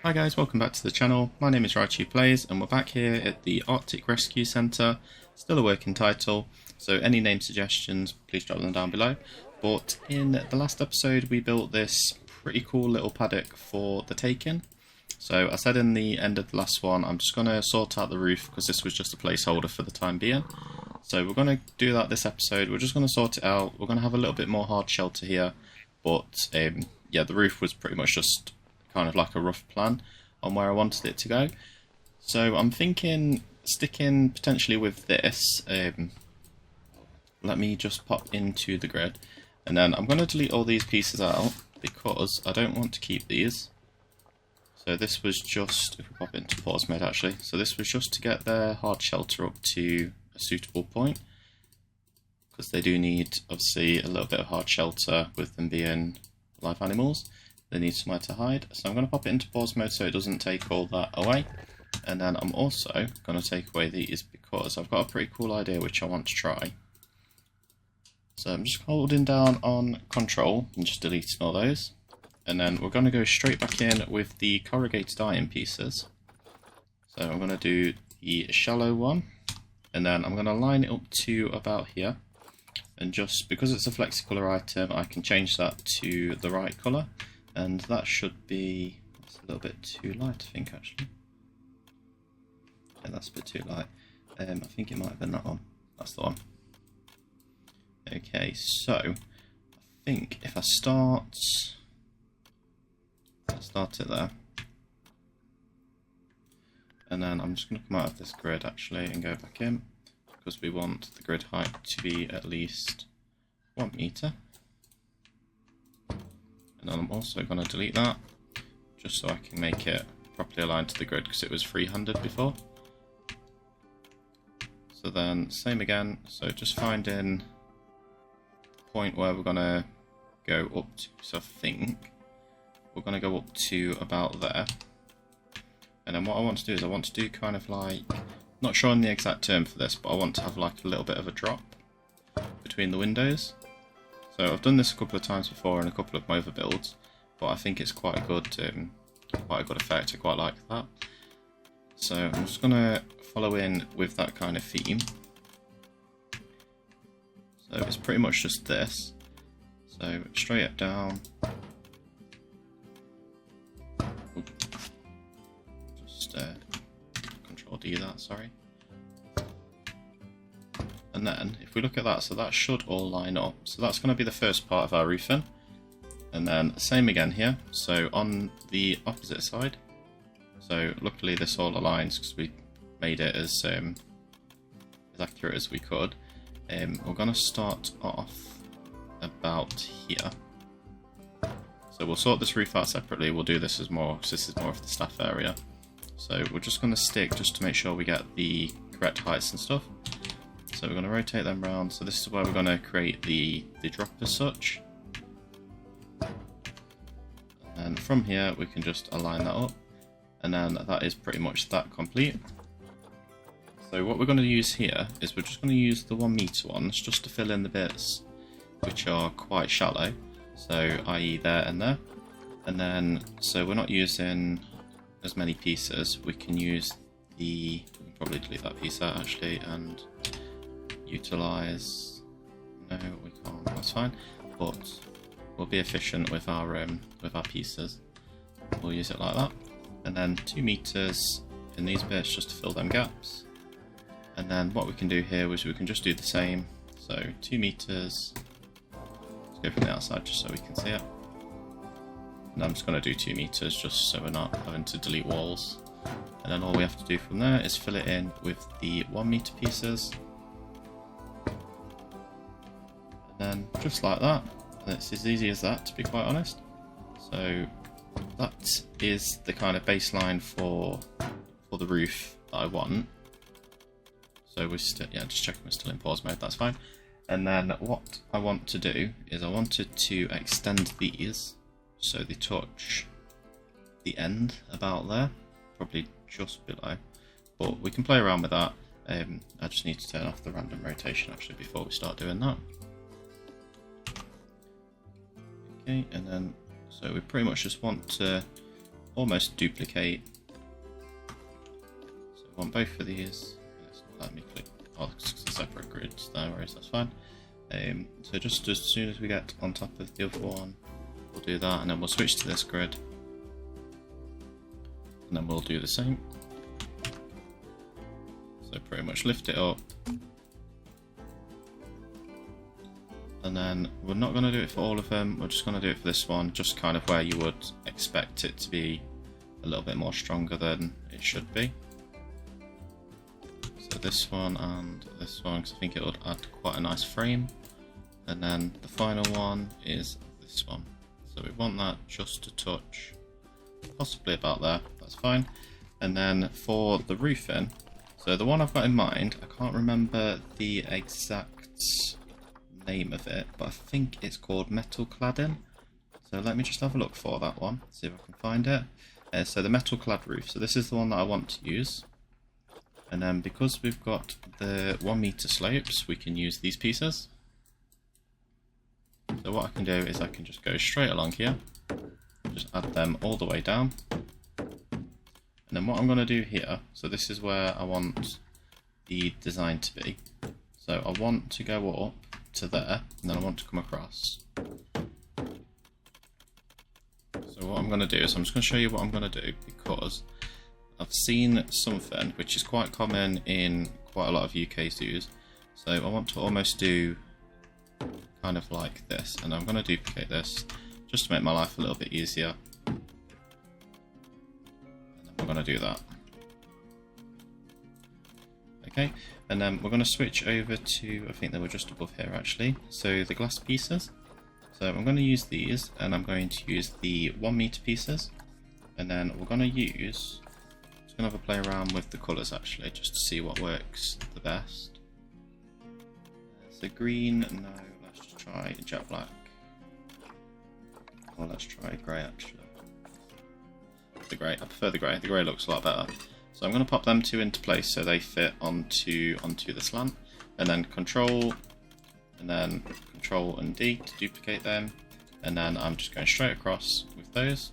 Hi guys, welcome back to the channel. My name is ZSHPlays and we're back here at the Arctic Rescue Centre. Still a working title, so any name suggestions please drop them down below. But in the last episode we built this pretty cool little paddock for the Takin. So I said in the end of the last one I'm just going to sort out the roof because this was just a placeholder for the time being. So we're going to do that this episode. We're just going to sort it out. We're going to have a little bit more hard shelter here, but yeah, the roof was pretty much just kind of like a rough plan on where I wanted it to go. So I'm thinking sticking potentially with this. Let me just pop into the grid and then I'm going to delete all these pieces out because I don't want to keep these. So this was just, if we pop into pause mode actually, so this was just to get their hard shelter up to a suitable point, because they do need obviously a little bit of hard shelter with them being live animals. They need somewhere to hide, so I'm going to pop it into pause mode so it doesn't take all that away. And then I'm also going to take away these because I've got a pretty cool idea which I want to try. So I'm just holding down on control and just deleting all those. And then we're going to go straight back in with the corrugated iron pieces. So I'm going to do the shallow one, and then I'm going to line it up to about here. And just because it's a flexicolour item, I can change that to the right colour. And that should be, it's a little bit too light, I think, actually. Yeah, that's a bit too light. I think it might have been that one. That's the one. Okay, so I think if I start it there. And then I'm just going to come out of this grid actually and go back in, because we want the grid height to be at least 1 meter. And then I'm also going to delete that, just so I can make it properly aligned to the grid, because it was freehanded before. So then, same again, so just finding the point where we're going to go up to, so I think we're going to go up to about there. And then what I want to do is I want to do kind of like, not sure on the exact term for this, but I want to have like a little bit of a drop between the windows. So I've done this a couple of times before in a couple of my other builds, but I think it's quite a good effect. I quite like that. So I'm just going to follow in with that kind of theme. So it's pretty much just this. So straight up down. Just Control D that, sorry. And then, if we look at that, so that should all line up. So that's going to be the first part of our roofing. And then, same again here. So on the opposite side. So luckily this all aligns because we made it as accurate as we could. We're going to start off about here. So we'll sort this roof out separately. We'll do this as more, because this is more of the staff area. So we're just going to stick just to make sure we get the correct heights and stuff. So we're going to rotate them around. So this is where we're going to create the drop as such. And from here we can just align that up. And then that is pretty much that complete. So what we're going to use here is we're just going to use the 1 meter ones just to fill in the bits which are quite shallow. So i.e. there and there. And then, so we're not using as many pieces. We can use we can probably delete that piece out actually and utilize, no we can't, that's fine, but we'll be efficient with our pieces. We'll use it like that, and then 2 meters in these bits just to fill them gaps. And then what we can do here is we can just do the same, so 2 meters, let's go from the outside just so we can see it. And I'm just going to do 2 meters just so we're not having to delete walls. And then all we have to do from there is fill it in with the 1 meter pieces. And then just like that, and it's as easy as that, to be quite honest. So that is the kind of baseline for the roof that I want. So we're still, yeah, just checking we're still in pause mode, that's fine. And then what I want to do is I wanted to extend these so they touch the end about there, probably just below, but we can play around with that. I just need to turn off the random rotation actually before we start doing that. Okay, and then so we pretty much just want to almost duplicate. So I want both of these. Let me click. Oh, it's a separate grid. No worries, that's fine. So just as soon as we get on top of the other one, we'll do that, and then we'll switch to this grid, and then we'll do the same. So pretty much lift it up, and then we're not going to do it for all of them, we're just going to do it for this one, just kind of where you would expect it to be a little bit more stronger than it should be. So this one and this one, because I think it would add quite a nice frame. And then the final one is this one. So we want that just a touch, possibly about there, that's fine. And then for the roofing, so the one I've got in mind, I can't remember the exact name of it, but I think it's called metal cladding. So let me just have a look for that one, see if I can find it. So the metal clad roof, so this is the one that I want to use. And then because we've got the 1 meter slopes, we can use these pieces. So what I can do is I can just go straight along here, just add them all the way down. And then what I'm going to do here, so this is where I want the design to be. So I want to go up to there, and then I want to come across. So what I'm going to do is I'm just going to show you what I'm going to do, because I've seen something which is quite common in quite a lot of UK zoos. So I want to almost do kind of like this, and I'm going to duplicate this just to make my life a little bit easier. And then we're going to do that. Okay, and then we're going to switch over to, I think they were just above here actually, so the glass pieces. So I'm going to use these, and I'm going to use the 1 meter pieces, and then we're going to use, just going to have a play around with the colours actually, just to see what works the best. So green, no, let's just try jet black. Or let's try grey actually. The grey, I prefer the grey looks a lot better. So I'm going to pop them two into place so they fit onto the slant, and then Control and D to duplicate them, and then I'm just going straight across with those.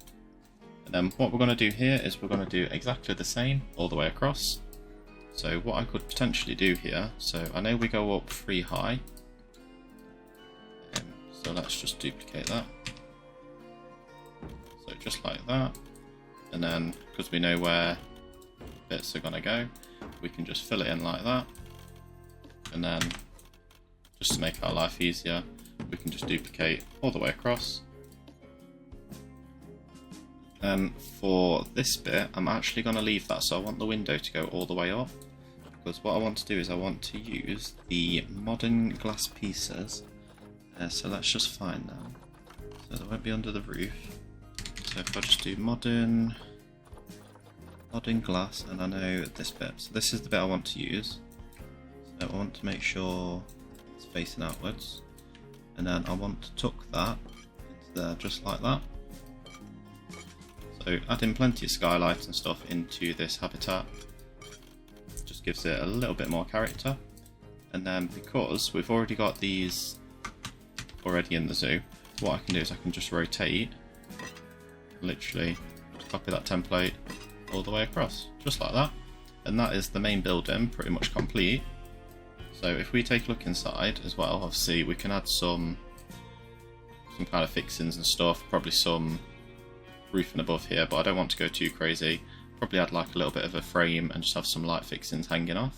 And then what we're going to do here is we're going to do exactly the same all the way across. So what I could potentially do here, so I know we go up 3 high, so let's just duplicate that. So just like that, and then because we know where bits are going to go, we can just fill it in like that, and then just to make our life easier, we can just duplicate all the way across. And for this bit, I'm actually going to leave that, so I want the window to go all the way up, because what I want to do is I want to use the modern glass pieces. So let's just find them. So they won't be under the roof. So if I just do modern glass, and I know this bit. So this is the bit I want to use. So I want to make sure it's facing outwards, and then I want to tuck that into there just like that. So adding plenty of skylights and stuff into this habitat just gives it a little bit more character. And then because we've already got these already in the zoo, what I can do is I can just rotate, literally just copy that template all the way across, just like that. And that is the main building pretty much complete. So if we take a look inside as well, obviously we can add some kind of fixings and stuff, probably some roofing above here, but I don't want to go too crazy. Probably add like a little bit of a frame and just have some light fixings hanging off.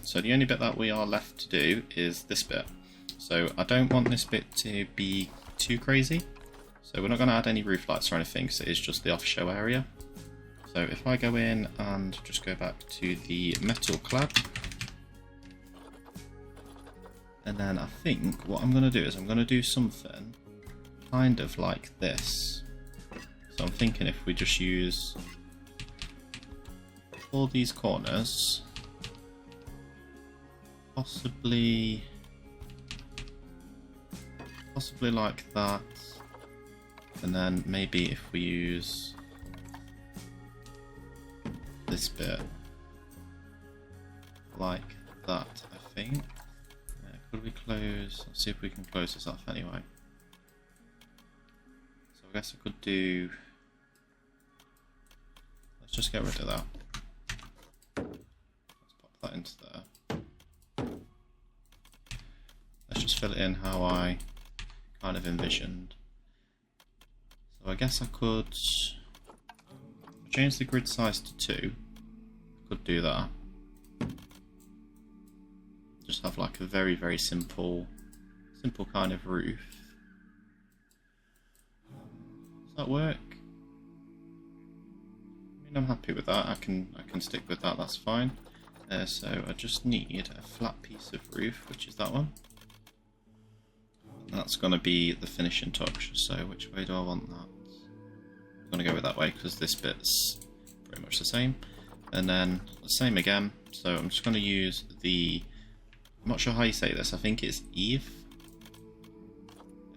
So the only bit that we are left to do is this bit. So I don't want this bit to be too crazy, so we're not going to add any roof lights or anything, because it is just the off-show area. So if I go in and just go back to the metal clad, and then I think what I'm going to do is I'm going to do something kind of like this. So I'm thinking if we just use all these corners, possibly like that, and then maybe if we use this bit like that, I think. Could we close? Let's see if we can close this off anyway. So I guess I could do let's just get rid of that. Let's pop that into there. Let's just fill it in how I kind of envisioned. So I guess I could change the grid size to 2. I could do that. Just have like a very, very simple kind of roof. Does that work? I mean, I'm happy with that. I can stick with that. That's fine. So I just need a flat piece of roof, which is that one. That's going to be the finishing touch. So which way do I want that? I'm going to go with that way because this bit's pretty much the same. And then the same again. So I'm just going to use the, I'm not sure how you say this. I think it's Eve.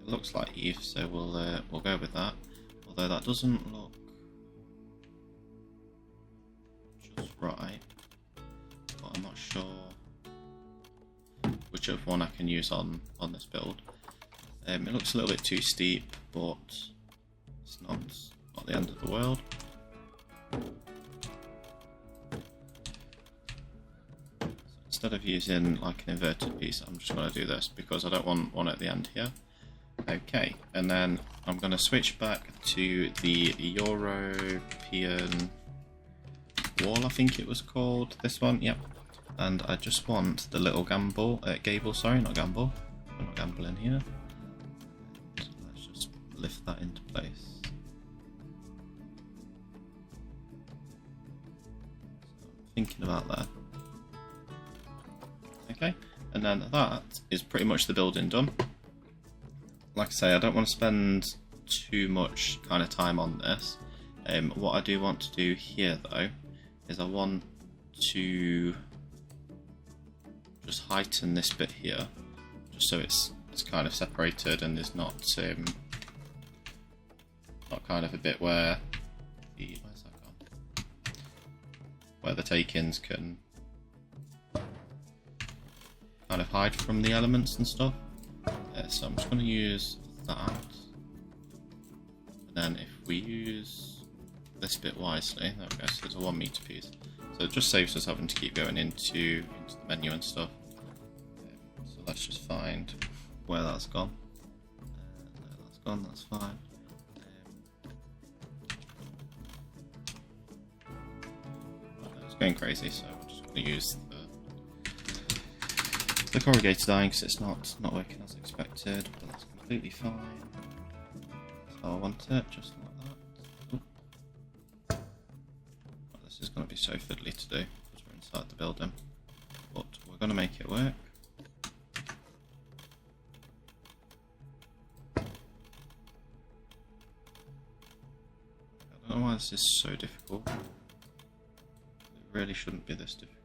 It looks like Eve, so we'll go with that. Although that doesn't look just right. But I'm not sure whichever one I can use on this build. It looks a little bit too steep, but it's not the end of the world. So instead of using like an inverted piece, I'm just going to do this because I don't want one at the end here. Okay, and then I'm going to switch back to the European wall, I think it was called, this one, yep. And I just want the little gable, sorry, not gamble. We're not gambling here. So let's just lift that into place. So I'm thinking about that. Okay, and then that is pretty much the building done. Like I say, I don't want to spend too much kind of time on this. What I do want to do here though is I want to just heighten this bit here, just so it's kind of separated and there's not kind of a bit where the where's that gone? Where the Takins can kind of hide from the elements and stuff. So I'm just going to use that, and then if we use this bit wisely, there we go, so it's a 1 meter piece, so it just saves us having to keep going into the menu and stuff. So let's just find where that's gone. There that's gone, that's fine. It's going crazy, so I'm just going to use the corrugated iron because it's not working as expected, but that's completely fine. So I want it just like that. Well, this is going to be so fiddly to do because we're inside the building, but we're going to make it work. I don't know why this is so difficult. It really shouldn't be this difficult.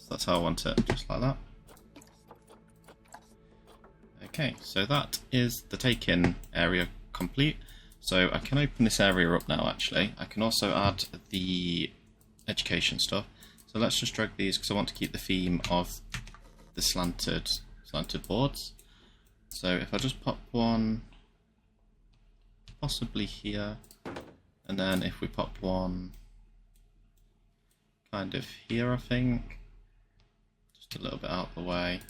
That's how I want it, just like that. Okay, so that is the Takin area complete. So I can open this area up now actually. I can also add the education stuff. So let's just drag these because I want to keep the theme of the slanted boards. So if I just pop one possibly here, and then if we pop one kind of here, I think. A little bit out of the way,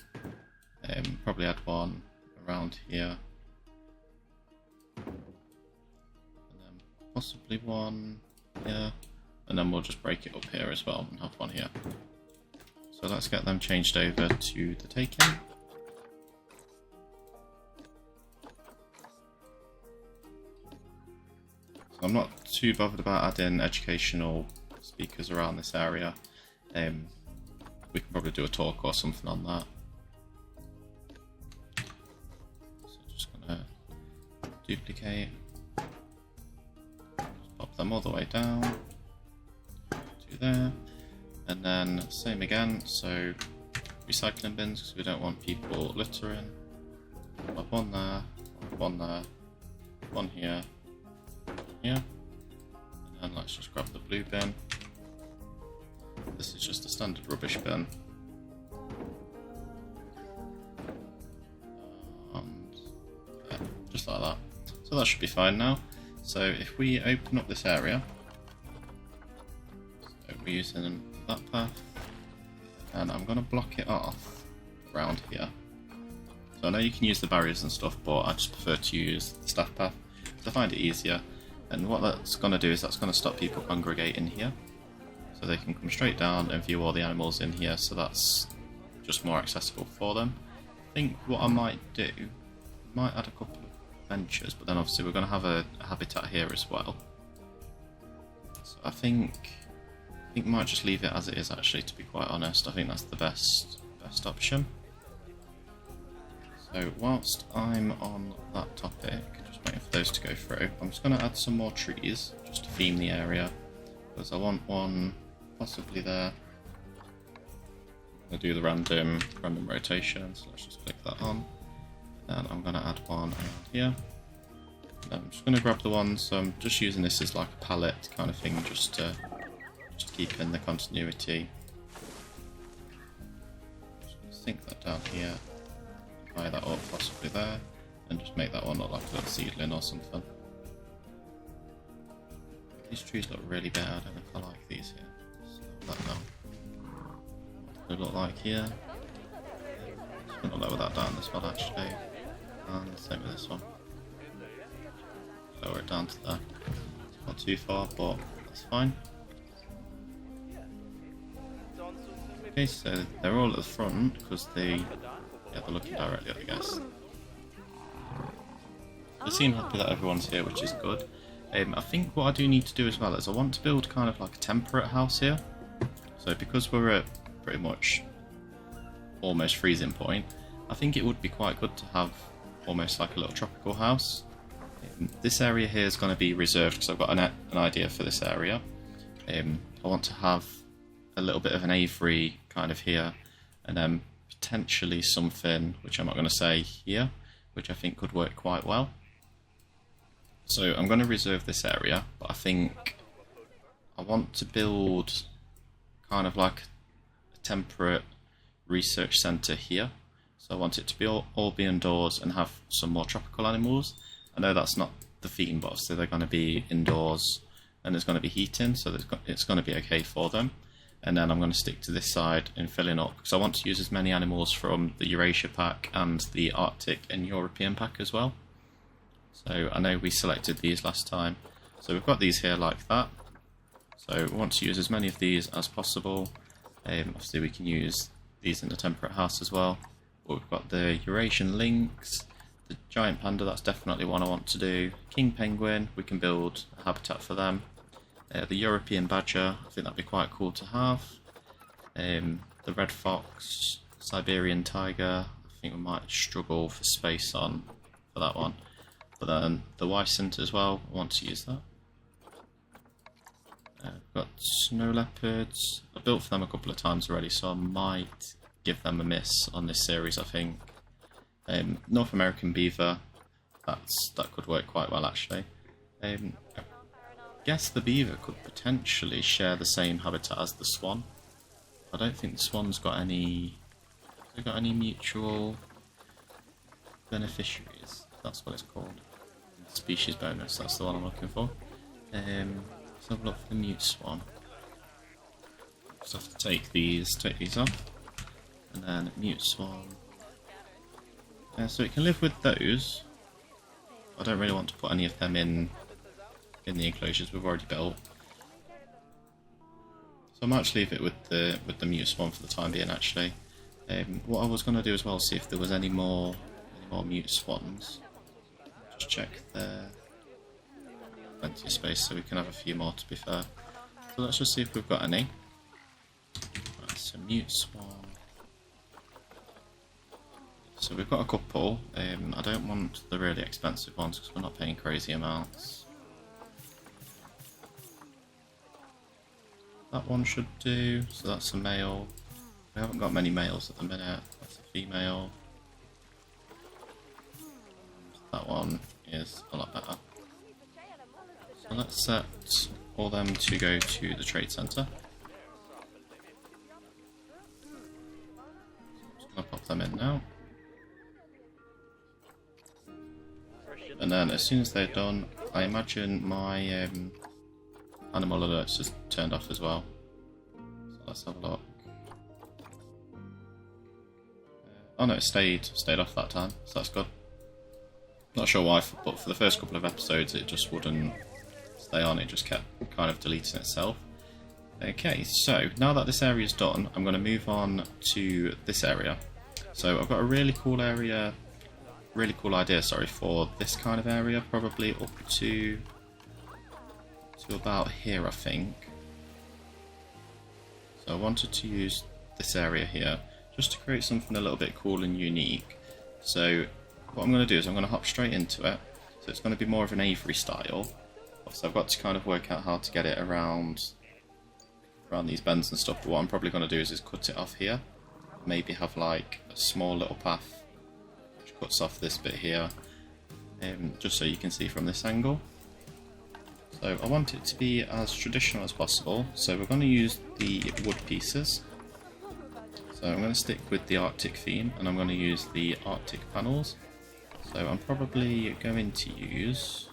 probably add one around here, and then possibly one here, and then we'll just break it up here as well and have one here. So let's get them changed over to the Takin. So I'm not too bothered about adding educational speakers around this area. We can probably do a talk or something on that. So just gonna duplicate, just pop them all the way down to there, and then same again. So recycling bins because we don't want people littering. Pop one there, one here, and then let's just grab the blue bin. This is just a standard rubbish bin. And just like that. So that should be fine now. So if we open up this area, so we're using that path, and I'm going to block it off around here. So I know you can use the barriers and stuff, but I just prefer to use the staff path because I find it easier. And what that's going to do is that's going to stop people congregating here, so they can come straight down and view all the animals in here, so that's just more accessible for them. I think what I might do, I might add a couple of benches, but then obviously we're going to have a habitat here as well. So I think I might just leave it as it is actually, to be quite honest. I think that's the best option. So whilst I'm on that topic, just waiting for those to go through, I'm just going to add some more trees just to theme the area, because I want one possibly there. I'll do the random rotation, so let's just click that on. And I'm going to add one around here. And I'm just going to grab the ones, so I'm just using this as like a palette kind of thing, just to keep in the continuity. Just going to sink that down here, tie that up possibly there, and just make that one look like a little seedling or something. These trees look really bad. I don't know if I like these here. Slow that down. What do they look like here? Just going to lower that down as well actually. And same with this one. Lower it down to there. Not too far, but that's fine. Okay, so they're all at the front because they're looking directly up, I guess. They seem happy that everyone's here, which is good. I think what I do need to do as well is I want to build kind of like a temperate house here. So because we're at pretty much almost freezing point, I think it would be quite good to have almost like a little tropical house. This area here is going to be reserved because I've got an idea for this area. I want to have a little bit of an aviary kind of here, and then potentially something which I'm not going to say here, which I think could work quite well. So I'm going to reserve this area, but I think I want to build kind of like a temperate research centre here. So I want it to be all be indoors and have some more tropical animals. I know that's not the theme, but obviously they're going to be indoors and there's going to be heating, so it's going to be okay for them. And then I'm going to stick to this side in filling up, because I want to use as many animals from the Eurasia Pack and the Arctic and European Pack as well. So I know we selected these last time. So we've got these here like that. So we want to use as many of these as possible. Obviously we can use these in the temperate house as well. But we've got the Eurasian lynx, the giant panda, that's definitely one I want to do. King penguin, we can build a habitat for them. The European badger, I think that'd be quite cool to have. The red fox, Siberian tiger, I think we might struggle for space on for that one. But then the wisent as well, I want to use that. We've got snow leopards. I've built for them a couple of times already, so I might give them a miss on this series, I think. North American beaver, that could work quite well actually. I guess the beaver could potentially share the same habitat as the swan. I don't think the swan's got any... Have they got any mutual beneficiaries? That's what it's called. Species bonus, that's the one I'm looking for. Let's have a look for the mute swan. Just have to take these off. And then mute swan. So it can live with those. I don't really want to put any of them in the enclosures we've already built. So I might leave it with the mute swan for the time being actually. What I was going to do as well is see if there was any more mute swans. Just check there. Plenty of space so we can have a few more, to be fair. So let's just see if we've got any. Right, so mute swan. So we've got a couple. I don't want the really expensive ones because we're not paying crazy amounts. That one should do, so that's a male. We haven't got many males at the minute, that's a female. That one is a lot better. So let's set all them to go to the trade centre. I'm just going to pop them in now. And then as soon as they're done, I imagine my animal alerts just turned off as well. So let's have a look. Oh no, it stayed off that time, so that's good. Not sure why, but for the first couple of episodes it just wouldn't stay on, it just kept kind of deleting itself. Okay, so now that this area is done, I'm going to move on to this area. So I've got a really cool idea, for this kind of area, probably up to about here, I think. So I wanted to use this area here, just to create something a little bit cool and unique. So what I'm going to do is I'm going to hop straight into it. So it's going to be more of an Aviary style. So I've got to kind of work out how to get it around these bends and stuff, but what I'm probably going to do is cut it off here. Maybe have like a small little path which cuts off this bit here, just so you can see from this angle. So I want it to be as traditional as possible, so we're going to use the wood pieces. So I'm going to stick with the Arctic theme, and I'm going to use the Arctic panels. So I'm probably going to use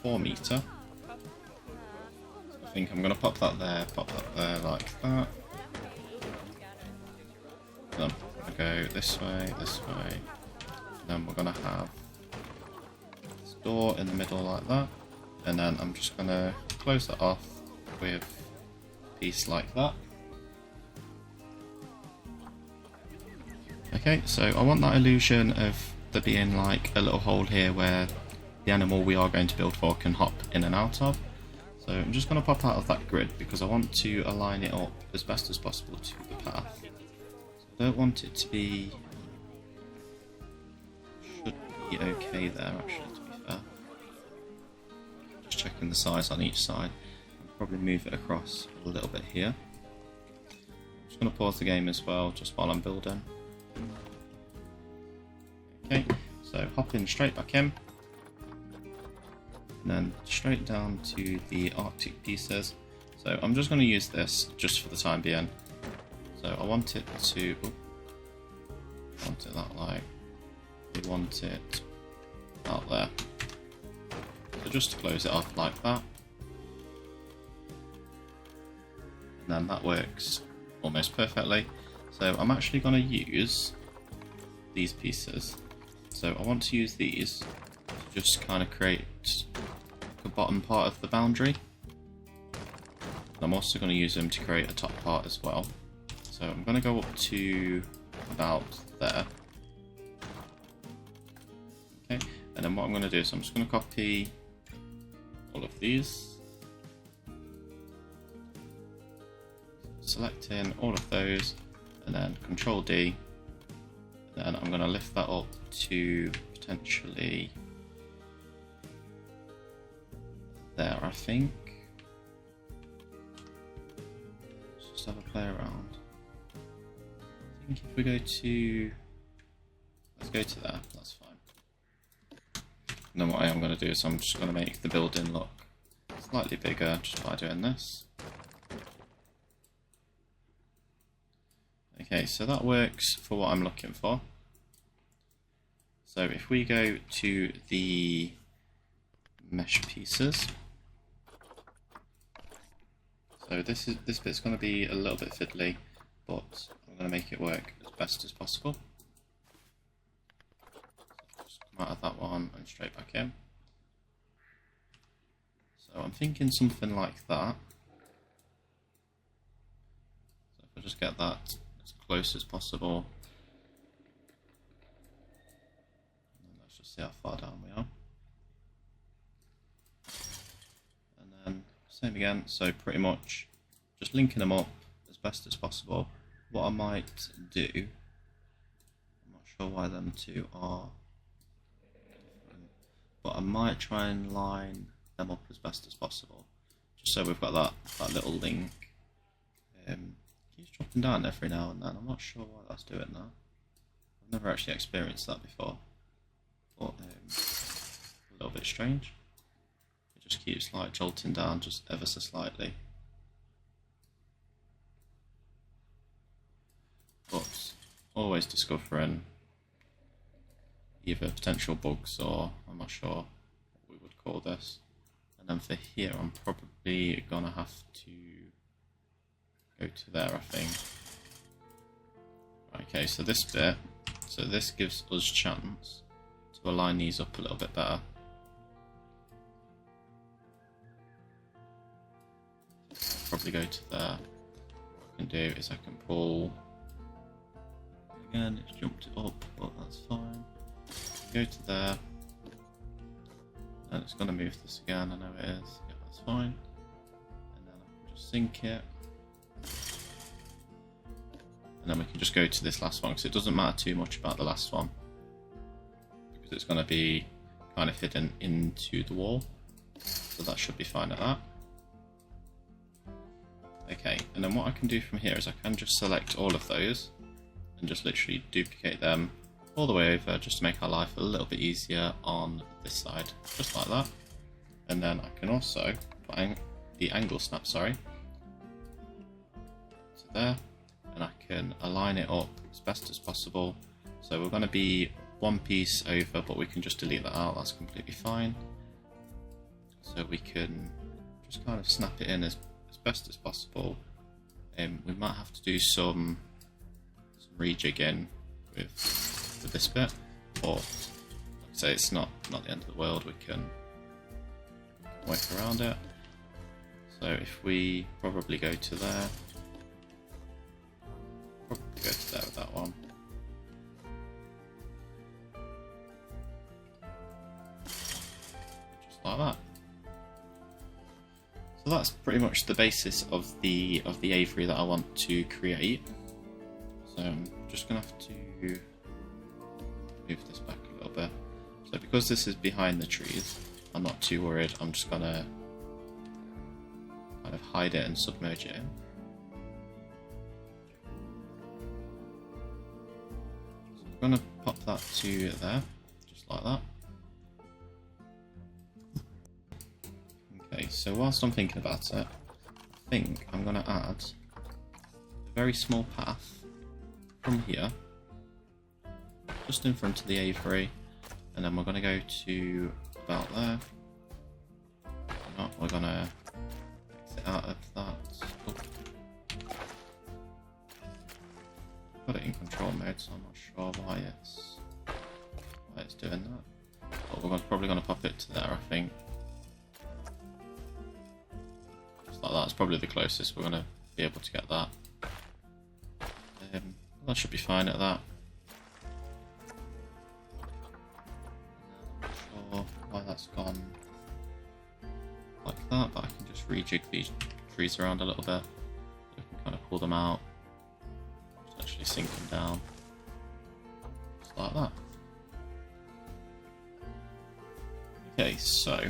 4 meter. I think I'm going to pop that there like that. Then we're going to go this way, and then we're going to have this door in the middle like that, and then I'm just going to close that off with a piece like that. Okay, so I want that illusion of there being like a little hole here where the animal we are going to build for can hop in and out of. So I'm just going to pop out of that grid because I want to align it up as best as possible to the path. So I don't want it to be... should be okay there actually, to be fair. Just checking the size on each side. I'll probably move it across a little bit here. I'm just going to pause the game as well, just while I'm building. Okay, so hopping straight back in. And then straight down to the Arctic pieces. So I'm just going to use this just for the time being. So I want it to, that like, we want it out there. So just to close it off like that. And then that works almost perfectly. So I'm actually going to use these pieces. So I want to use these to just kind of create the bottom part of the boundary. I'm also going to use them to create a top part as well. So I'm going to go up to about there. Okay, and then what I'm going to do is I'm just going to copy all of these. Selecting all of those, and then Control D. And then I'm going to lift that up to potentially there, I think. Let's just have a play around. I think if we go to, let's go to there, that's fine. And then what I am going to do is I'm just going to make the building look slightly bigger just by doing this. Okay, so that works for what I'm looking for. So if we go to the mesh pieces, so this bit's going to be a little bit fiddly, but I'm going to make it work as best as possible. Just come out of that one and straight back in. So I'm thinking something like that. So if I just get that as close as possible. And let's just see how far down we are. And then same again, so pretty much just linking them up as best as possible. What I might do, I'm not sure why them two are different, but I might try and line them up as best as possible, just so we've got that little link. Keeps dropping down every now and then. I'm not sure why that's doing that. I've never actually experienced that before, but a little bit strange. It just keeps like jolting down just ever so slightly. But always discovering either potential bugs or I'm not sure what we would call this. And then for here, I'm probably gonna have to go to there, I think. Okay, so this bit, so this gives us chance to align these up a little bit better. I'll probably go to there. What I can do is I can pull. Again, it's jumped it up, but that's fine. Go to there. And it's going to move this again, I know it is. Yeah, that's fine. And then I can just sync it. And then we can just go to this last one, because it doesn't matter too much about the last one. Because it's going to be kind of hidden into the wall. So that should be fine at that. Okay, and then what I can do from here is I can just select all of those and just literally duplicate them all the way over, just to make our life a little bit easier on this side, just like that. And then I can also put the angle snap, to there, and I can align it up as best as possible. So we're going to be one piece over, but we can just delete that out, that's completely fine. So we can just kind of snap it in as best as possible. We might have to do some rejigging with this bit, but like I say, it's not the end of the world. We can work around it. So if we probably go to there, probably go to there with that one. Just like that. So that's pretty much the basis of the aviary that I want to create. So I'm just gonna have to move this back a little bit. So because this is behind the trees, I'm not too worried. I'm just gonna kind of hide it and submerge it in. So I'm gonna pop that to there, just like that. Okay, so whilst I'm thinking about it, I think I'm gonna add a very small path from here, just in front of the aviary, and then we're going to go to about there. No, we're going to exit out of that. Oh. I've got it in control mode, so I'm not sure why it's doing that. But we're probably going to pop it to there, I think. Just like that, it's probably the closest we're going to be able to get that. That should be fine at that. I'm not sure why that's gone like that, but I can just rejig these trees around a little bit. We can kind of pull them out, just actually sink them down, just like that. Okay, so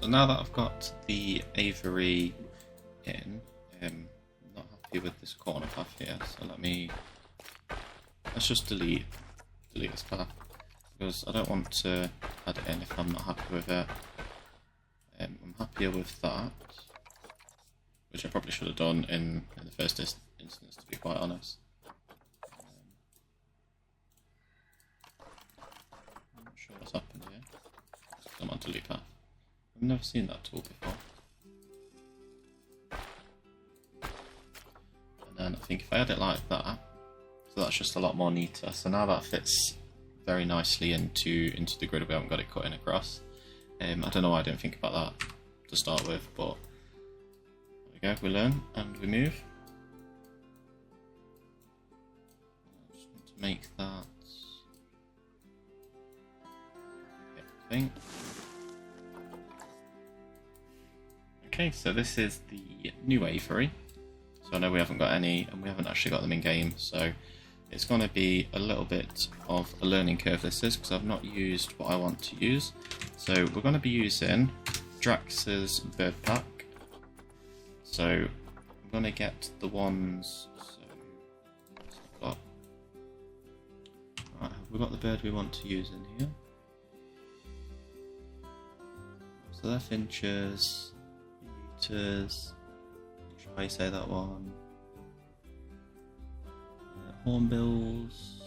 now that I've got the aviary in, with this corner path here, so let's just delete this path, because I don't want to add it in if I'm not happy with it. I'm happier with that, which I probably should have done in the first instance, to be quite honest. I'm not sure what's happened here. I'm on delete path. I've never seen that tool before. And I think if I had it like that, so that's just a lot more neater. So now that fits very nicely into the grid. We haven't got it cutting across. I don't know why I didn't think about that to start with, but there we go. We learn and we move. I just want to make that thing. Okay, so this is the new aviary. So I know we haven't got any, and we haven't actually got them in game, so it's going to be a little bit of a learning curve, this is, because I've not used what I want to use. So we're going to be using Drac's bird pack. So I'm going to get the ones, so let's have a look. Right, have we got the bird we want to use in here? So they're finches, eaters. How you say that one? Hornbills.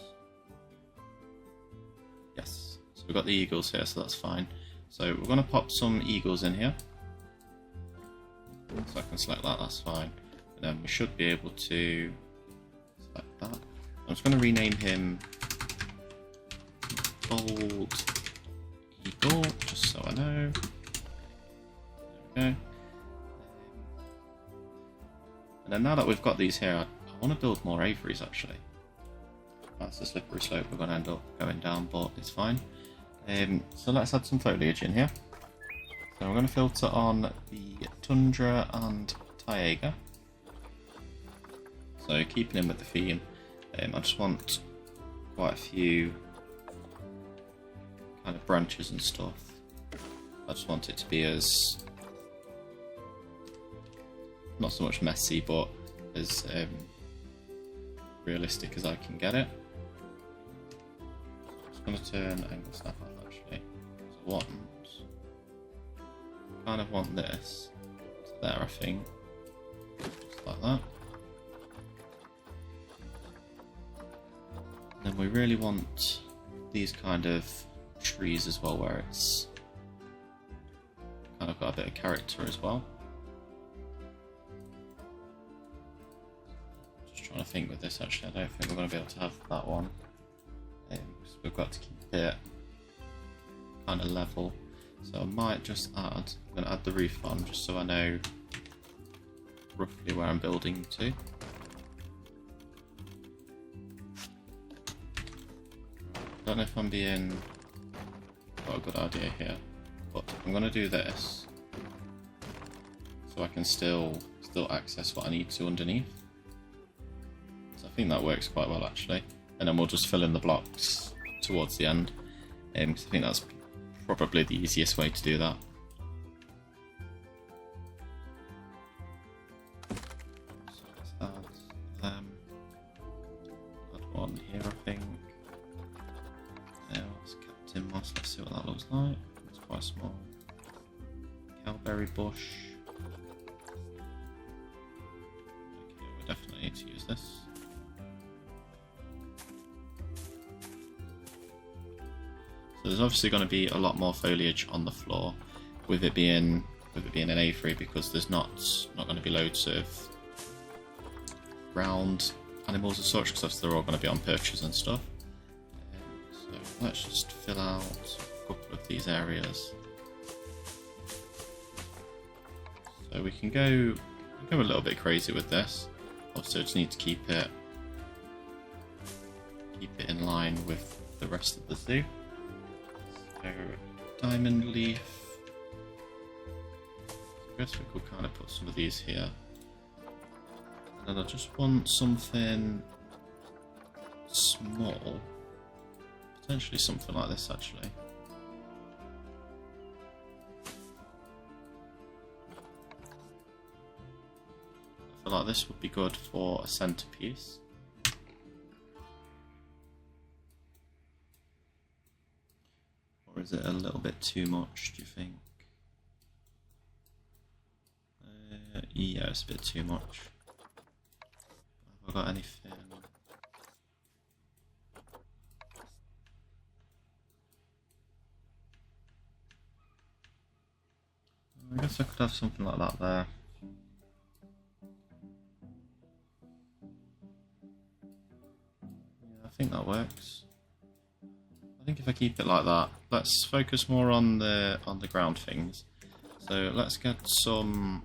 we've got the eagles here, so that's fine. So we're going to pop some eagles in here. So I can select that, that's fine. And then we should be able to select that. I'm just going to rename him Bold Eagle, just so I know. There we go. And then now that we've got these here, I want to build more aviaries actually. That's a slippery slope we're going to end up going down, but it's fine. So let's add some foliage in here. So I'm going to filter on the Tundra and Taiga. So keeping in with the theme, I just want quite a few kind of branches and stuff. I just want it to be as, not so much messy, but as realistic as I can get it. I'm just going to turn angle snap off actually. So I kind of want this to there, I think, just like that. And then we really want these kind of trees as well, where it's kind of got a bit of character as well. Just trying to think with this actually, I don't think we're going to be able to have that one. Because we've got to keep it kind of level. So I might just add, I'm going to add the roof on just so I know roughly where I'm building to. I don't know if I'm being got a good idea here, but I'm going to do this so I can still access what I need to underneath. So I think that works quite well actually, and then we'll just fill in the blocks towards the end, because I think that's probably the easiest way to do that. So let's add them. Add one here, I think. There, that's Captain Moss. Let's see what that looks like. It's quite small. Cowberry bush. Okay, we definitely need to use this. So there's obviously going to be a lot more foliage on the floor, with it being an aviary, because there's not going to be loads of ground animals as such, because they're all going to be on perches and stuff. So let's just fill out a couple of these areas. So we can go a little bit crazy with this. Also, just need to keep it in line with the rest of the zoo. So, diamond leaf. I guess we could kind of put some of these here. And then I just want something small. Potentially something like this actually. I feel like this would be good for a centerpiece. Or is it a little bit too much, do you think? Yeah, it's a bit too much. Have I got anything? I guess I could have something like that there. Yeah, I think that works. I think if I keep it like that, let's focus more on the ground things. So let's get some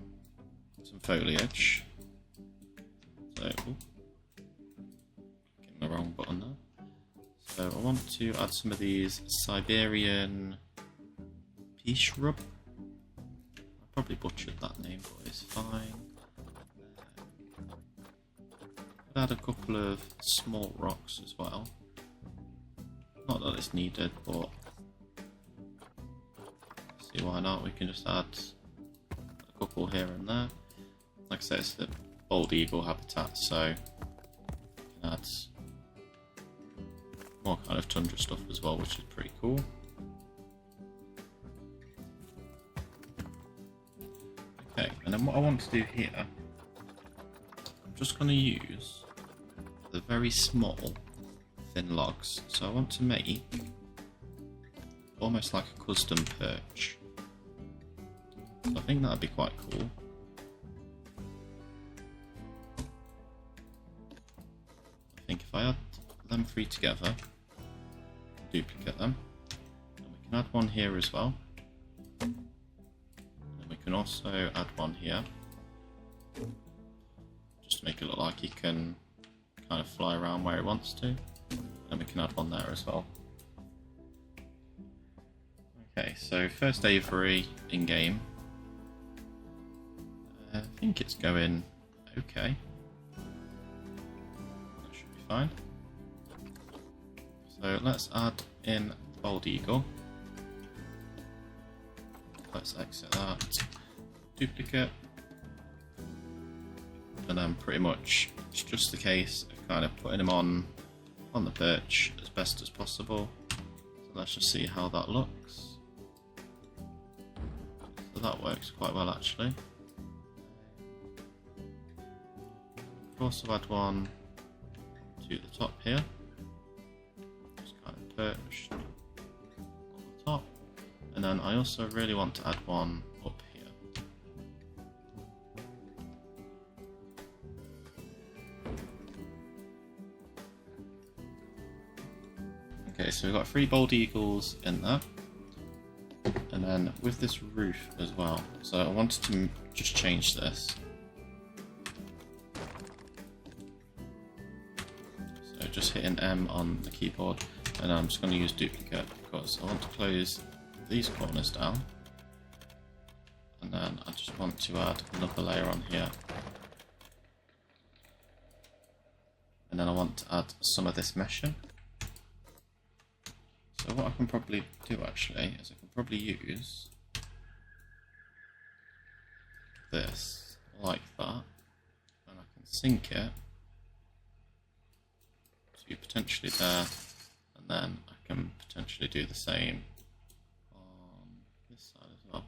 foliage. So, getting the wrong button there. So I want to add some of these Siberian pea shrub. I probably butchered that name, but it's fine. I'll add a couple of small rocks as well. Not that it's needed, but see why not. We can just add a couple here and there. Like I said, it's the bald eagle habitat, so we can add more kind of tundra stuff as well, which is pretty cool. Okay, and then what I want to do here, I'm just going to use the very small thin logs. So I want to make almost like a custom perch. So I think that would be quite cool. I think if I add them three together, duplicate them, and we can add one here as well. And we can also add one here, just to make it look like he can kind of fly around where he wants to. And we can add one there as well. Okay, so first Aviary in game. I think it's going okay. That should be fine. So let's add in Bald Eagle. Let's exit that. Duplicate. And then pretty much it's just the case of kind of putting him on the perch as best as possible. So let's just see how that looks. So that works quite well actually. Also add one to the top here, just kind of perched on the top, and then I also really want to add one up here. Okay, so we've got 3 bald eagles in there, and then with this roof as well, so I wanted to just change this. Just hitting M on the keyboard, and I'm just going to use duplicate because I want to close these corners down, and then I just want to add another layer on here, and then I want to add some of this meshing. So what I can probably do actually is I can probably use this like that, and I can sync it potentially there, and then I can potentially do the same on this side as well.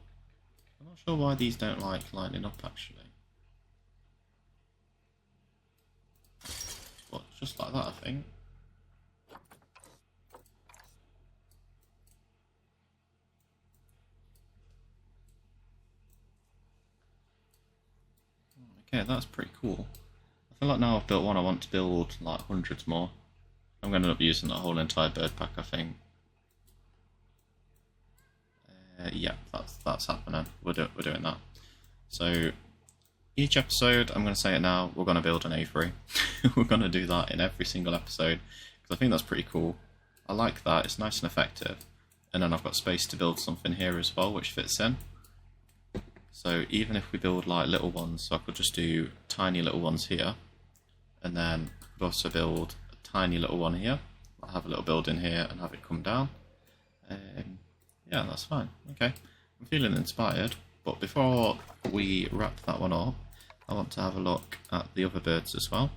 I'm not sure why these don't like lining up actually. But just like that I think. Okay, that's pretty cool. I feel like now I've built one, I want to build like hundreds more. I'm going to end up using that whole entire bird pack, I think. Yeah, that's happening. We're doing that. So each episode, I'm going to say it now, we're going to build an aviary. We're going to do that in every single episode because I think that's pretty cool. I like that. It's nice and effective. And then I've got space to build something here as well, which fits in. So even if we build like little ones, so I could just do tiny little ones here, and then I could also build tiny little one here. I'll have a little building here and have it come down. Yeah, that's fine. Okay, I'm feeling inspired, but before we wrap that one up, I want to have a look at the other birds as well.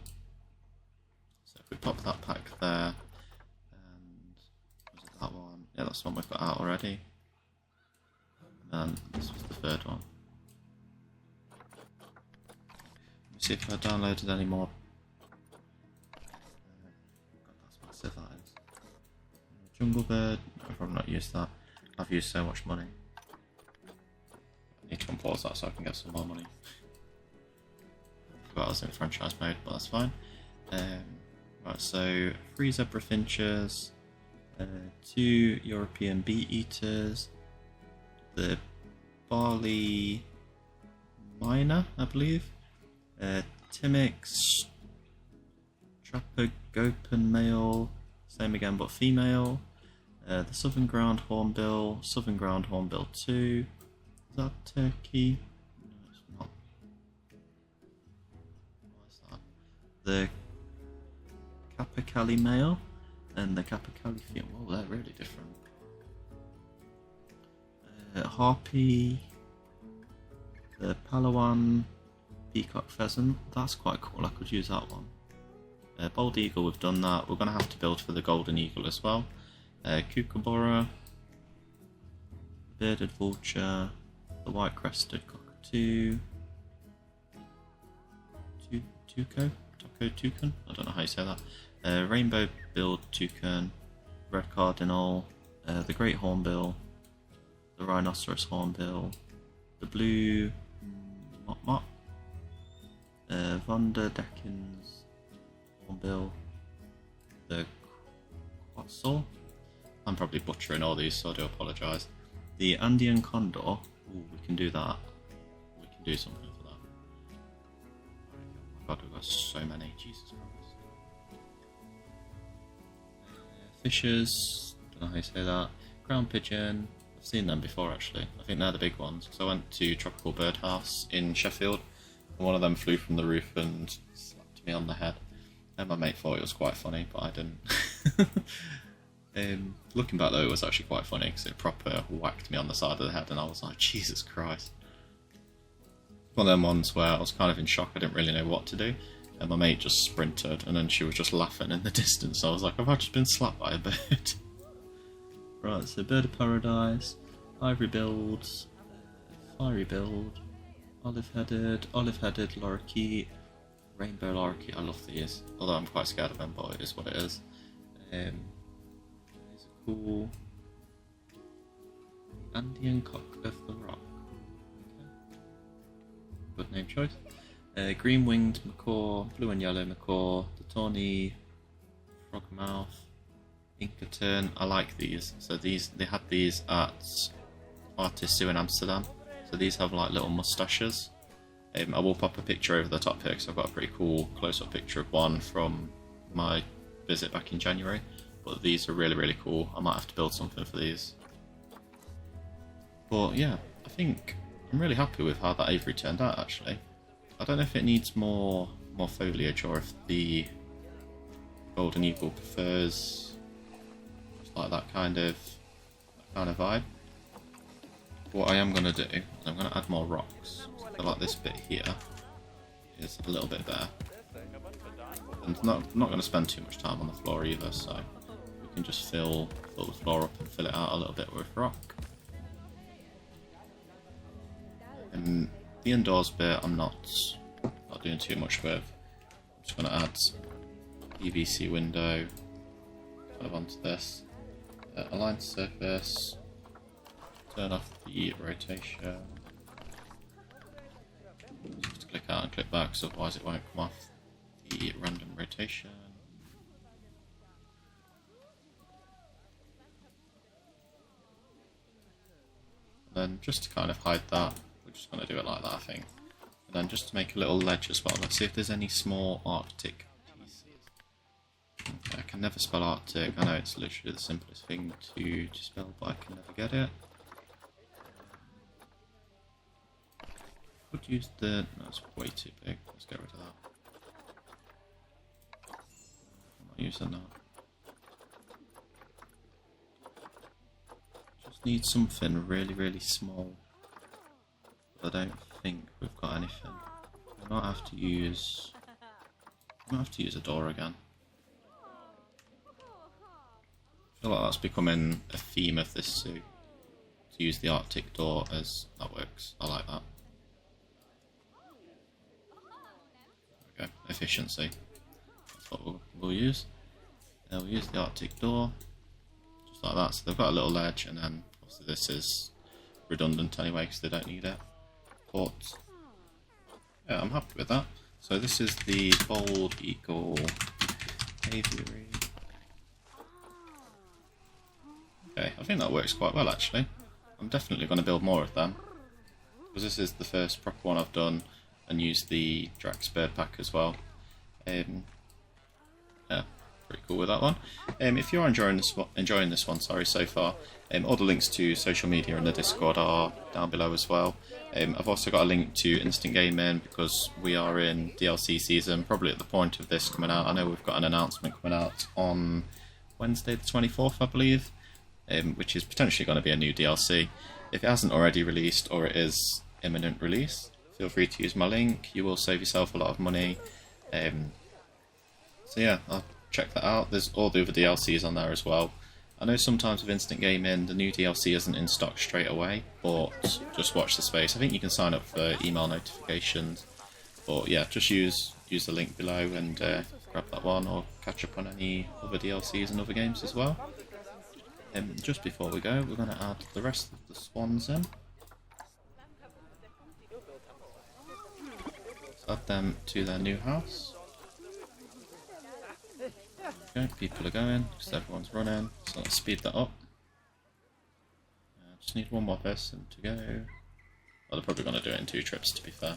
So if we pop that pack there, and was it that one? Yeah, that's the one we've got out already. And this was the third one. Let me see if I downloaded any more. Jungle bird, I've probably not used that. I've used so much money. I need to unpause that so I can get some more money. Forgot I was in franchise mode, but that's fine. Right, so 3 zebra finches, 2 European bee eaters, the barley miner, I believe, Timix, Trapagopan male, same again but female. The southern ground hornbill, southern ground hornbill 2. Is that turkey? No, it's not. What's that? The Capercaillie male and the Capercaillie female. Whoa, they're really different. Harpy, the Palawan peacock pheasant. That's quite cool. I could use that one. Bald eagle, we've done that. We're going to have to build for the golden eagle as well. Kookaburra, bearded vulture, the white-crested cockatoo, toucan? I don't know how you say that. Rainbow billed toucan, red cardinal, the great hornbill, the rhinoceros hornbill, the blue mop, Vonda Deckins hornbill, the quetzal. I'm probably butchering all these, so I do apologise. The Andean condor. Ooh, we can do that. We can do something for that. Oh my god, we've got so many. Jesus Christ. Fishes. Don't know how you say that. Ground pigeon. I've seen them before actually. I think they're the big ones. So I went to Tropical Birdhouse in Sheffield, and one of them flew from the roof and slapped me on the head. And my mate thought it was quite funny, but I didn't. Looking back though, it was actually quite funny because it proper whacked me on the side of the head, and I was like, Jesus Christ. One of them ones where I was kind of in shock, I didn't really know what to do, and my mate just sprinted, and then she was just laughing in the distance. I was like, I've just been slapped by a bird. Right, so bird of paradise, ivory bills, fiery billed, olive-headed lorikeet, rainbow lorikeet. I love these, although I'm quite scared of them, but it is what it is. Cool. Andean cock of the rock. Okay. Good name choice. Green-winged macaw, blue and yellow macaw, the tawny frogmouth, Incaturn. I like these. So they had these at Artist Zoo in Amsterdam. So these have like little moustaches. I will pop a picture over the top here because I've got a pretty cool close-up picture of one from my visit back in January. But these are really, really cool. I might have to build something for these. But yeah, I think I'm really happy with how that aviary turned out actually. I don't know if it needs more foliage or if the golden eagle prefers just like that kind of vibe. But what I am going to do is I'm going to add more rocks. So I feel like this bit here is a little bit bare. And not going to spend too much time on the floor either, so we can just fill the floor up and fill it out a little bit with rock. And the indoors bit I'm not doing too much with. I'm just going to add PVC window kind of onto this. Align surface, turn off the rotation. Just click out and click back, so otherwise it won't come off the random rotation. And then just to kind of hide that, we're just going to do it like that, I think. And then just to make a little ledge as well, let's see if there's any small Arctic pieces. Okay, I can never spell Arctic. I know it's literally the simplest thing to spell, but I can never get it. Could use the... no, it's way too big. Let's get rid of that. I'm not using that. Just need something really, really small. But I don't think we've got anything. I might have to use a door again. I feel like that's becoming a theme of this zoo. To use the Arctic door as that works. I like that. There we go. Efficiency. That's what we'll use. We'll use the Arctic door. Just like that. So they've got a little ledge, and then obviously this is redundant anyway because they don't need it. But yeah, I'm happy with that. So this is the bald eagle aviary. Okay, I think that works quite well actually. I'm definitely going to build more of them because this is the first proper one I've done, and use the Drac's bird pack as well. Yeah, pretty cool with that one. If you're enjoying this one, so far, all the links to social media and the Discord are down below as well. I've also got a link to Instant Gaming because we are in DLC season, probably at the point of this coming out. I know we've got an announcement coming out on Wednesday the 24th, I believe, which is potentially going to be a new DLC. If it hasn't already released or it is imminent release, feel free to use my link. You will save yourself a lot of money. So yeah, I'll check that out. There's all the other DLCs on there as well. I know sometimes with Instant Gaming the new DLC isn't in stock straight away, but just watch the space. I think you can sign up for email notifications, but yeah, just use the link below and grab that one, or catch up on any other DLCs and other games as well. Just before we go, we're going to add the rest of the swans in. Let's add them to their new house. Okay, people are going, because everyone's running, so let's speed that up. Just need one more person to go. Well, they're probably going to do it in 2 trips, to be fair.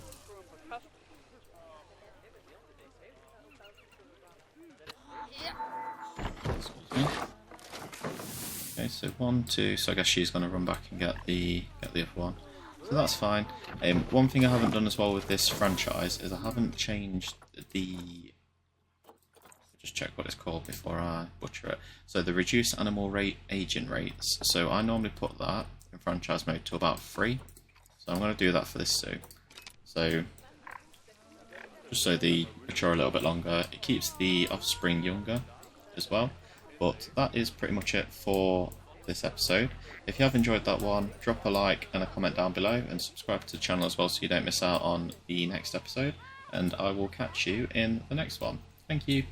Okay, so 1, 2. So I guess she's going to run back and get the other one. So that's fine. One thing I haven't done as well with this franchise is I haven't changed the. Just check what it's called before I butcher it. So the reduced animal rate aging rates. So I normally put that in franchise mode to about 3. So I'm going to do that for this zoo. So just so they mature a little bit longer. It keeps the offspring younger as well. But that is pretty much it for this episode. If you have enjoyed that one, drop a like and a comment down below, and subscribe to the channel as well so you don't miss out on the next episode. And I will catch you in the next one. Thank you.